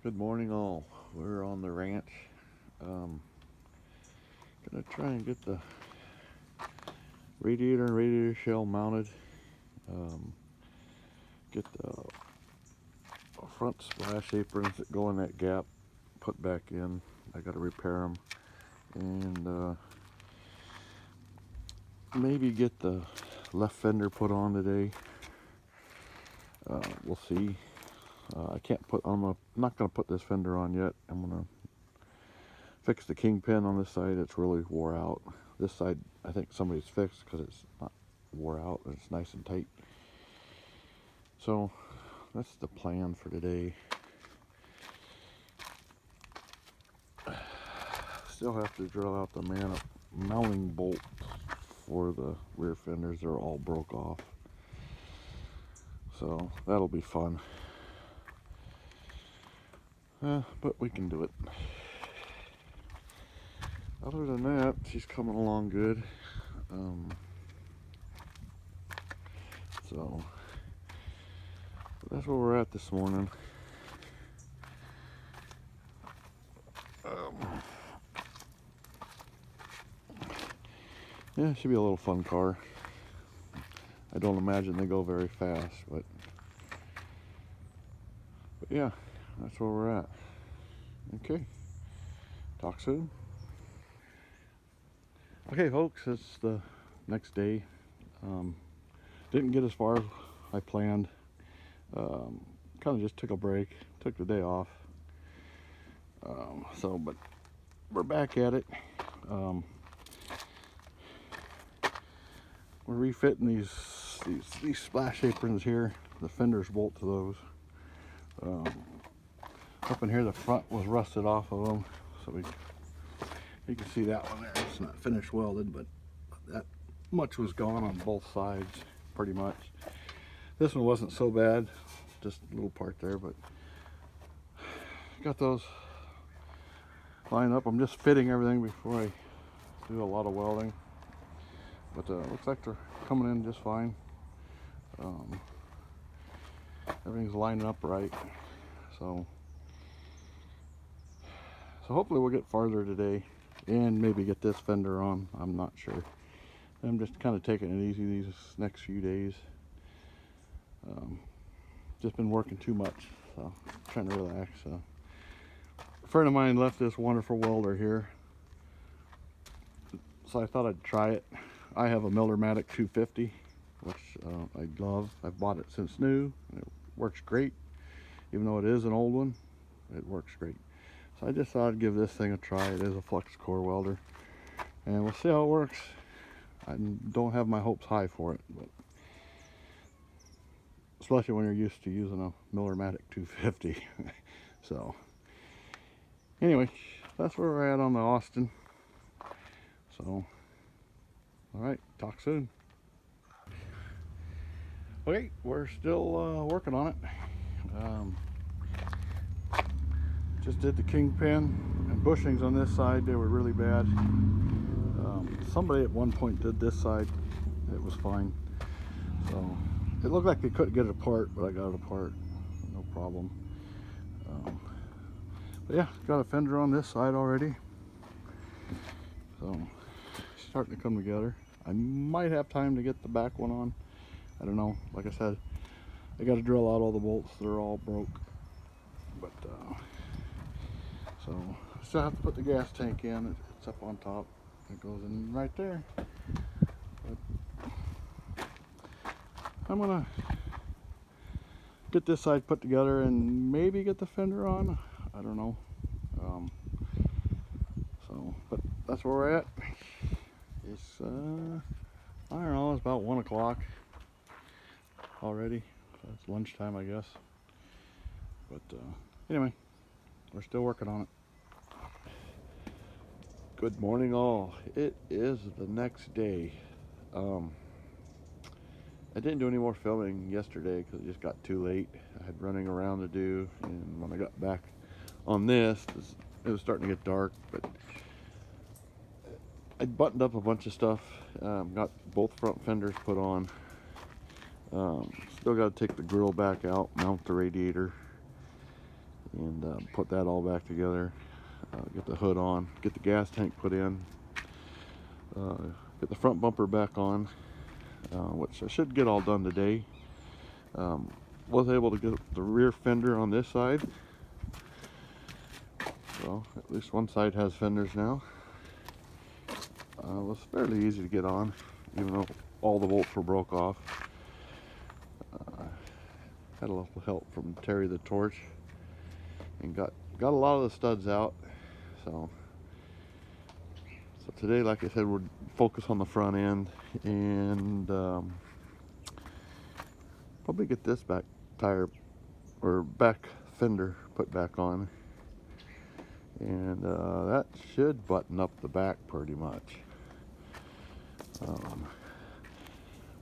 Good morning, all. We're on the ranch. Um, Gonna try and get the radiator and radiator shell mounted. Um, get the front splash aprons that go in that gap put back in. I gotta repair them and maybe get the left fender put on today. We'll see. I can't put. I'm not gonna put this fender on yet. I'm gonna fix the kingpin on this side. It's really wore out. This side, I think somebody's fixed because it's not wore out and it's nice and tight. So that's the plan for today. Still have to drill out the mounting bolts for the rear fenders. They're all broke off. So that'll be fun. But we can do it. Other than that, she's coming along good. So that's where we're at this morning. Yeah, it should be a little fun car. I don't imagine they go very fast, but yeah, that's where we're at. Okay, talk soon. Okay, folks, it's the next day. Didn't get as far as I planned. Kind of just took a break, took the day off. But we're back at it. We're refitting these splash aprons here. The fenders bolt to those. Up in here, the front was rusted off of them, so you can see that one there. It's not finished welded, but that much was gone on both sides, pretty much. This one wasn't so bad, just a little part there, but got those lined up. I'm just fitting everything before I do a lot of welding, but looks like they're coming in just fine. Everything's lining up right, so hopefully we'll get farther today and maybe get this fender on. I'm not sure. I'm just kind of taking it easy these next few days. Just been working too much, so trying to relax. A friend of mine left this wonderful welder here, so I thought I'd try it. I have a Millermatic 250, which I love. I've bought it since new, and it works great. Even though it is an old one, it works great. So I just thought I'd give this thing a try. It is a flux core welder, and we'll see how it works. I don't have my hopes high for it, but especially when you're used to using a Millermatic 250. So anyway, that's where we're at on the Austin. So all right, talk soon. Okay, we're still working on it. Just did the kingpin and bushings on this side. They were really bad. Somebody at one point did this side. It was fine. So it looked like they couldn't get it apart, but I got it apart, no problem. But yeah, got a fender on this side already. So it's starting to come together. I might have time to get the back one on. I don't know. Like I said, I got to drill out all the bolts. They're all broke. But so I still have to put the gas tank in. It's up on top. It goes in right there. But I'm gonna get this side put together and maybe get the fender on. I don't know. But that's where we're at. It's I don't know. It's about 1 o'clock already. So it's lunchtime, I guess. But anyway, we're still working on it. Good morning, all. It is the next day. I didn't do any more filming yesterday because it just got too late. I had running around to do, and when I got back on this, it was starting to get dark. But I buttoned up a bunch of stuff. Got both front fenders put on. Still got to take the grill back out, mount the radiator. and put that all back together. Get the hood on, get the gas tank put in, get the front bumper back on, which I should get all done today. Was able to get the rear fender on this side, so at least one side has fenders now. It was fairly easy to get on, even though all the bolts were broke off. Had a little help from Terry the Torch, and got a lot of the studs out. So today, like I said, we'll focus on the front end, and probably get this back tire or back fender put back on, and that should button up the back pretty much.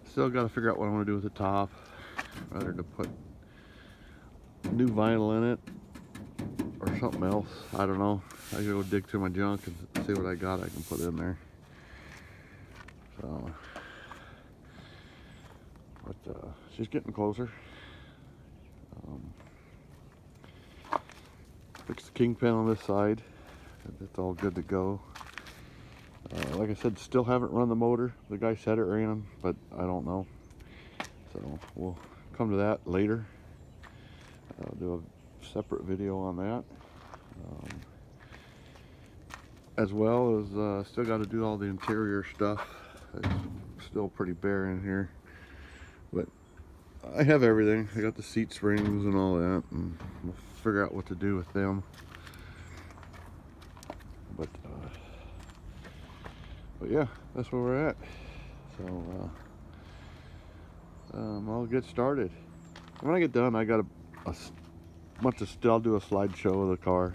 Still got to figure out what I want to do with the top, whether to put new vinyl in it or something else. I don't know. I gotta go dig through my junk and see what I got I can put in there. So, but she's getting closer. Fix the kingpin on this side. It's all good to go. Like I said, still haven't run the motor. The guy said it ran, but I don't know. So we'll come to that later. I'll do a separate video on that. As well as still got to do all the interior stuff. It's still pretty bare in here, but I have everything. I got the seat springs and all that, and we'll figure out what to do with them. But yeah, that's where we're at. So I'll get started. When I get done, I got a bunch of I'll do a slideshow of the car,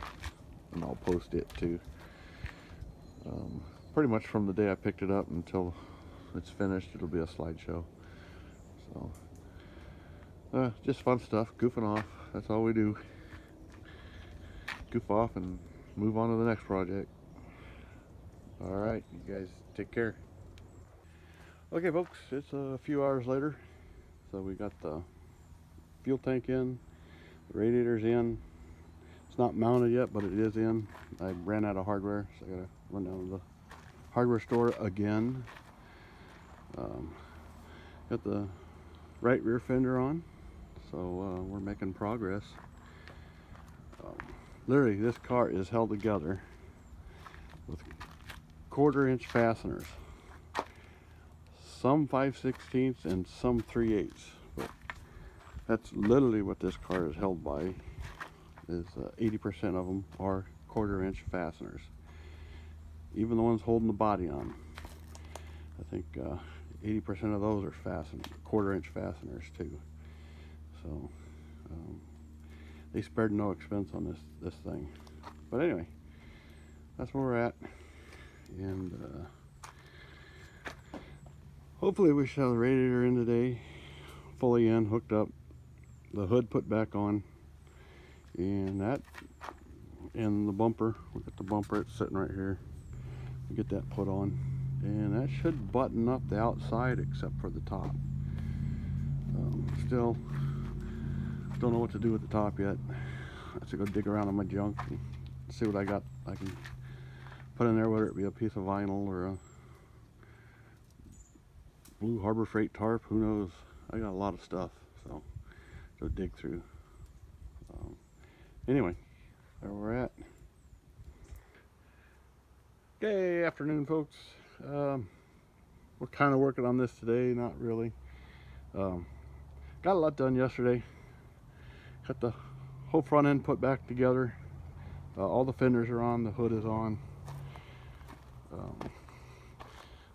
and I'll post it too. Pretty much from the day I picked it up until it's finished, it'll be a slideshow. So just fun stuff, goofing off. That's all we do. Goof off and move on to the next project. All right, you guys take care. Okay, folks, it's a few hours later. So we got the fuel tank in, the radiator's in. It's not mounted yet, but it is in. I ran out of hardware, so I gotta run down to the hardware store again. Got the right rear fender on, so we're making progress. Literally, this car is held together with 1/4 inch fasteners. Some 5/16 and some 3/8, but that's literally what this car is held by. Is 80% of them are 1/4 inch fasteners. Even the ones holding the body on. I think 80% of those are fastened, 1/4 inch fasteners too. So they spared no expense on this thing. But anyway, that's where we're at, and hopefully we should have the radiator in today, fully in, hooked up, the hood put back on, and the bumper. We got the bumper, it's sitting right here. We get that put on, and that should button up the outside except for the top. Still don't know what to do with the top yet. I have to go dig around on my junk and see what I got I can put in there, whether it be a piece of vinyl or a blue Harbor Freight tarp, who knows. I got a lot of stuff, so go dig through. Anyway, there we're at. Okay, afternoon, folks. We're kind of working on this today, not really. Got a lot done yesterday. Got the whole front end put back together. All the fenders are on, the hood is on.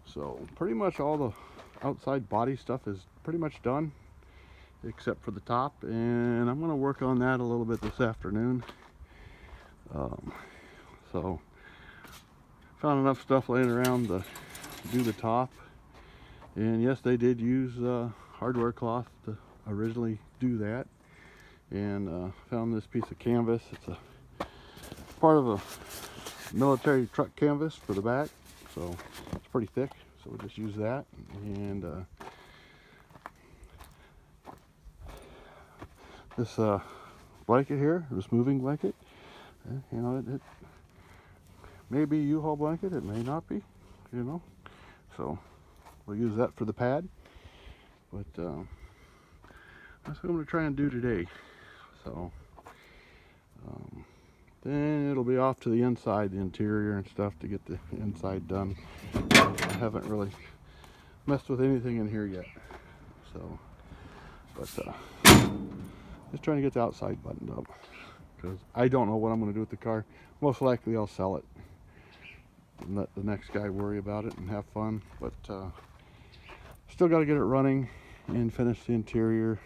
So pretty much all the outside body stuff is pretty much done, except for the top, and I'm going to work on that a little bit this afternoon. So found enough stuff laying around to do the top, and yes, they did use hardware cloth to originally do that, and found this piece of canvas. It's a part of a military truck canvas for the back, so it's pretty thick, so we'll just use that. And this blanket here, this moving blanket. You know, it may be a U-Haul blanket, it may not be, you know. So we'll use that for the pad. But that's what I'm going to try and do today. So then it'll be off to the inside, the interior and stuff, to get the inside done. I haven't really messed with anything in here yet. So, but just trying to get the outside buttoned up, because I don't know what I'm going to do with the car. Most likely I'll sell it and let the next guy worry about it and have fun. But still got to get it running and finish the interior.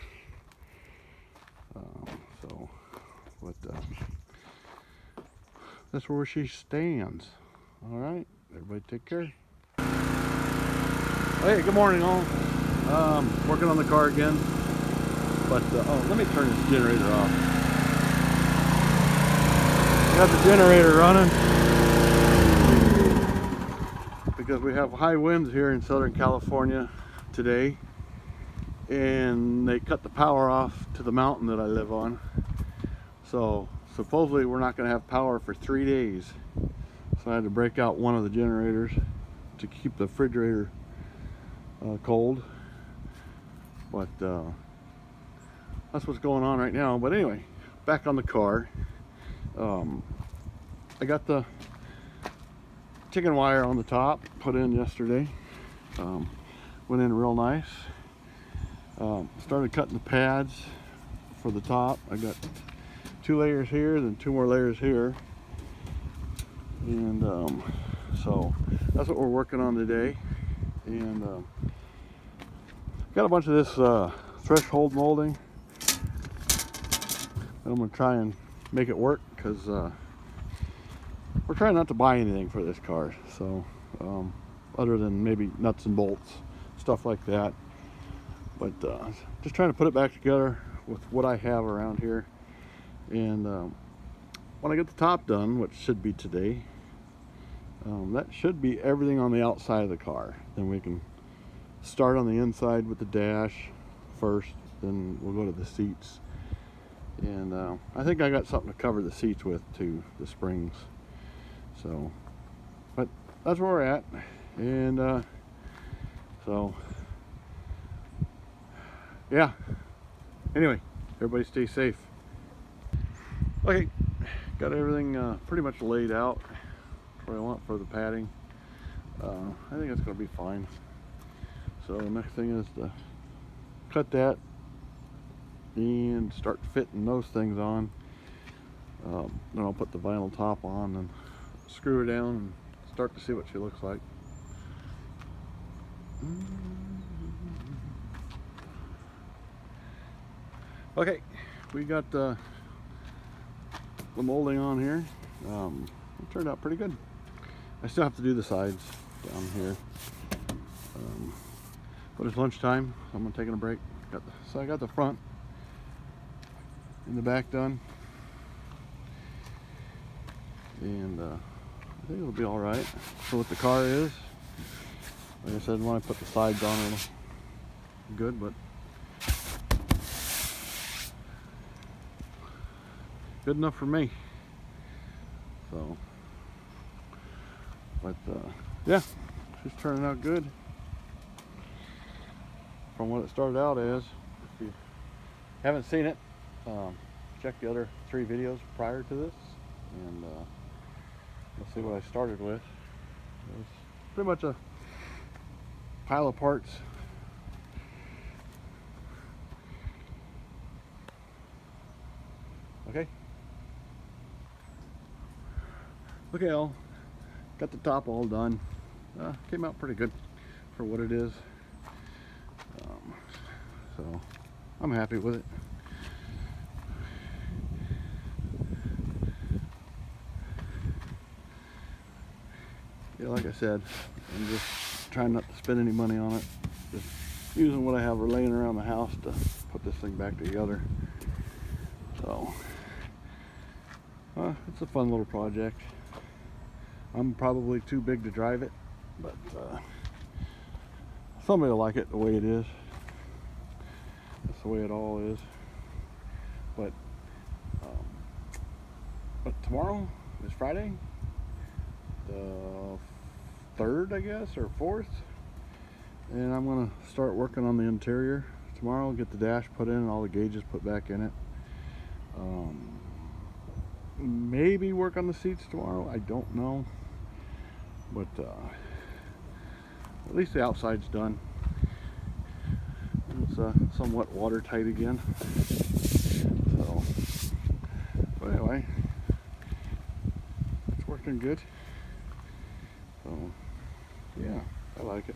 That's where she stands. All right, everybody take care. Hey, good morning all. Working on the car again, but oh, let me turn this generator off. Got the generator running because we have high winds here in Southern California today, and they cut the power off to the mountain that I live on. So supposedly we're not going to have power for 3 days. So I had to break out one of the generators to keep the refrigerator cold. But that's what's going on right now. But anyway, back on the car. I got the chicken wire on the top put in yesterday. Went in real nice. Started cutting the pads for the top. I got 2 layers here, then 2 more layers here, and so that's what we're working on today. And got a bunch of this threshold molding, and I'm gonna try and make it work, because we're trying not to buy anything for this car, so other than maybe nuts and bolts, stuff like that. But just trying to put it back together with what I have around here. And when I get the top done, which should be today, that should be everything on the outside of the car. Then we can start on the inside with the dash first, then we'll go to the seats. And I think I got something to cover the seats with too, the springs. So, but that's where we're at. And so yeah, anyway, everybody stay safe. Okay, got everything pretty much laid out what I want for the padding. I think it's going to be fine. So the next thing is to cut that and start fitting those things on. Then I'll put the vinyl top on and screw her down and start to see what she looks like. Okay, we got the molding on here. It turned out pretty good. I still have to do the sides down here. But it's lunchtime, so I'm taking a break. So I got the front and the back done. And I think it'll be all right for what the car is. Like I said, when I put the sides on, it'll be good, but good enough for me. So, but yeah, she's turning out good from what it started out as. If you haven't seen it, check the other 3 videos prior to this, and you'll see what I started with. It was pretty much a pile of parts. Okay. Okay, all got the top all done. Came out pretty good for what it is. So I'm happy with it. Yeah, like I said, I'm just trying not to spend any money on it. Just using what I have laying around the house to put this thing back together. So it's a fun little project. I'm probably too big to drive it, but somebody will like it the way it is. That's the way it all is. But tomorrow is Friday, the 3rd, I guess, or 4th, and I'm gonna start working on the interior tomorrow. Get the dash put in and all the gauges put back in it. Maybe work on the seats tomorrow, I don't know, but at least the outside's done. It's somewhat watertight again. So, but anyway, it's working good. So, yeah, I like it.